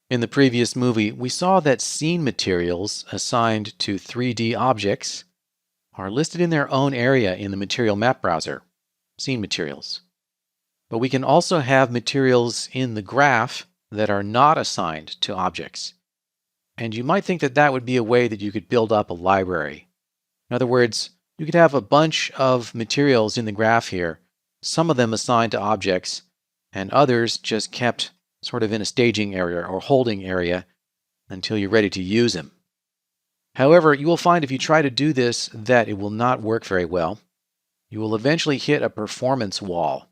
In the previous movie, we saw that scene materials assigned to 3D objects are listed in their own area in the material map browser, scene materials. But we can also have materials in the graph that are not assigned to objects. And you might think that that would be a way that you could build up a library. In other words, you could have a bunch of materials in the graph here, some of them assigned to objects, and others just kept sort of in a staging area or holding area until you're ready to use them. However, you will find if you try to do this that it will not work very well. You will eventually hit a performance wall.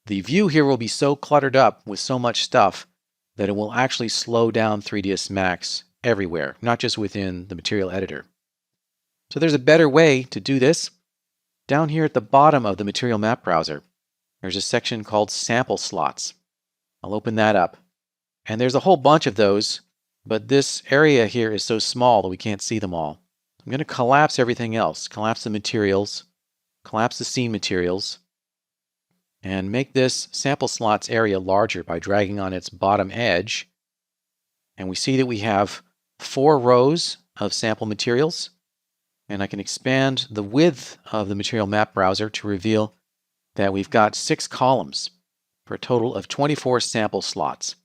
The view here will be so cluttered up with so much stuff that it will actually slow down 3ds Max everywhere, not just within the material editor. So there's a better way to do this. Down here at the bottom of the material map browser, there's a section called sample slots. I'll open that up. And there's a whole bunch of those, but this area here is so small that we can't see them all. I'm going to collapse everything else, collapse the materials, collapse the scene materials, and make this sample slots area larger by dragging on its bottom edge. And we see that we have 4 rows of sample materials. And I can expand the width of the material map browser to reveal that we've got 6 columns for a total of 24 sample slots.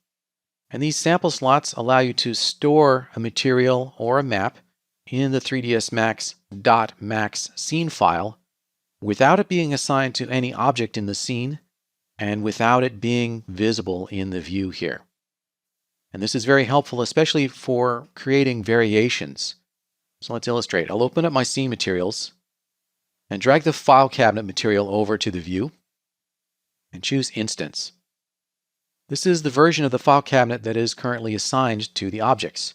And these sample slots allow you to store a material or a map in the 3ds Max .max scene file without it being assigned to any object in the scene and without it being visible in the view here. And this is very helpful, especially for creating variations. So let's illustrate. I'll open up my scene materials and drag the file cabinet material over to the view and choose Instance. This is the version of the file cabinet that is currently assigned to the objects.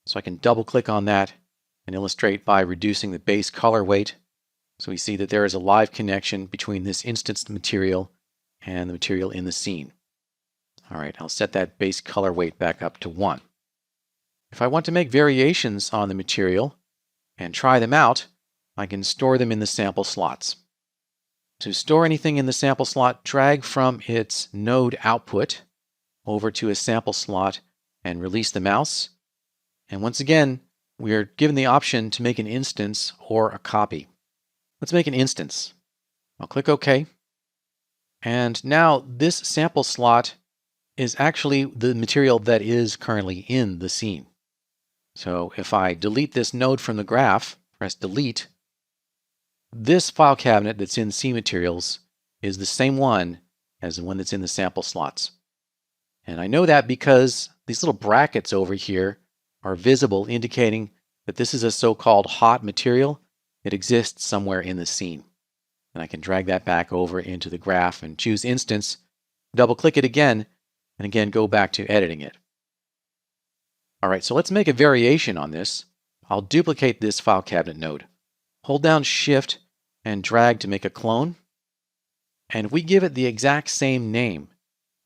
So I can double click on that and illustrate by reducing the base color weight. So we see that there is a live connection between this instanced material and the material in the scene. All right, I'll set that base color weight back up to 1. If I want to make variations on the material and try them out, I can store them in the sample slots. To store anything in the sample slot, drag from its node output over to a sample slot and release the mouse. And once again, we are given the option to make an instance or a copy. Let's make an instance. I'll click OK. And now this sample slot is actually the material that is currently in the scene. So if I delete this node from the graph, press delete, this file cabinet that's in scene materials is the same one as the one that's in the sample slots. And I know that because these little brackets over here are visible, indicating that this is a so-called hot material. It exists somewhere in the scene. And I can drag that back over into the graph and choose Instance, double-click it again, and again go back to editing it. All right, so let's make a variation on this. I'll duplicate this file cabinet node. Hold down Shift and drag to make a clone. And if we give it the exact same name,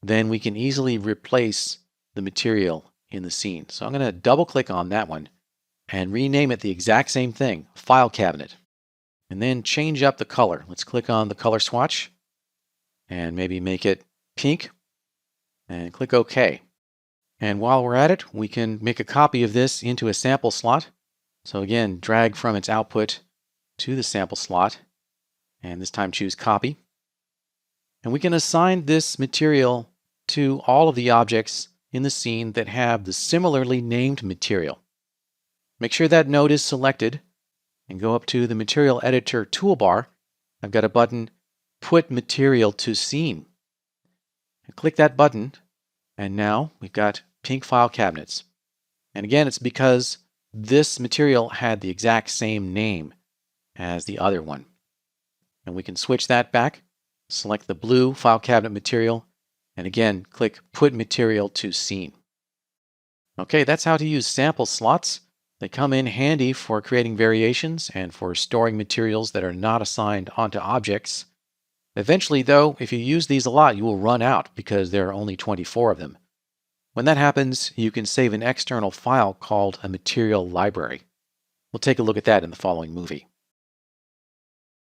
then we can easily replace the material in the scene. So I'm going to double click on that one and rename it the exact same thing, file cabinet. And then change up the color. Let's click on the color swatch and maybe make it pink and click OK. And while we're at it, we can make a copy of this into a sample slot. So again, drag from its output to the sample slot, and this time choose Copy. And we can assign this material to all of the objects in the scene that have the similarly named material. Make sure that node is selected and go up to the Material Editor toolbar. I've got a button, Put Material to Scene. And click that button, and now we've got pink file cabinets. And again, it's because this material had the exact same name as the other one. And we can switch that back, select the blue file cabinet material, and again, click Put Material to Scene. Okay, that's how to use sample slots. They come in handy for creating variations and for storing materials that are not assigned onto objects. Eventually, though, if you use these a lot, you will run out because there are only 24 of them. When that happens, you can save an external file called a material library. We'll take a look at that in the following movie.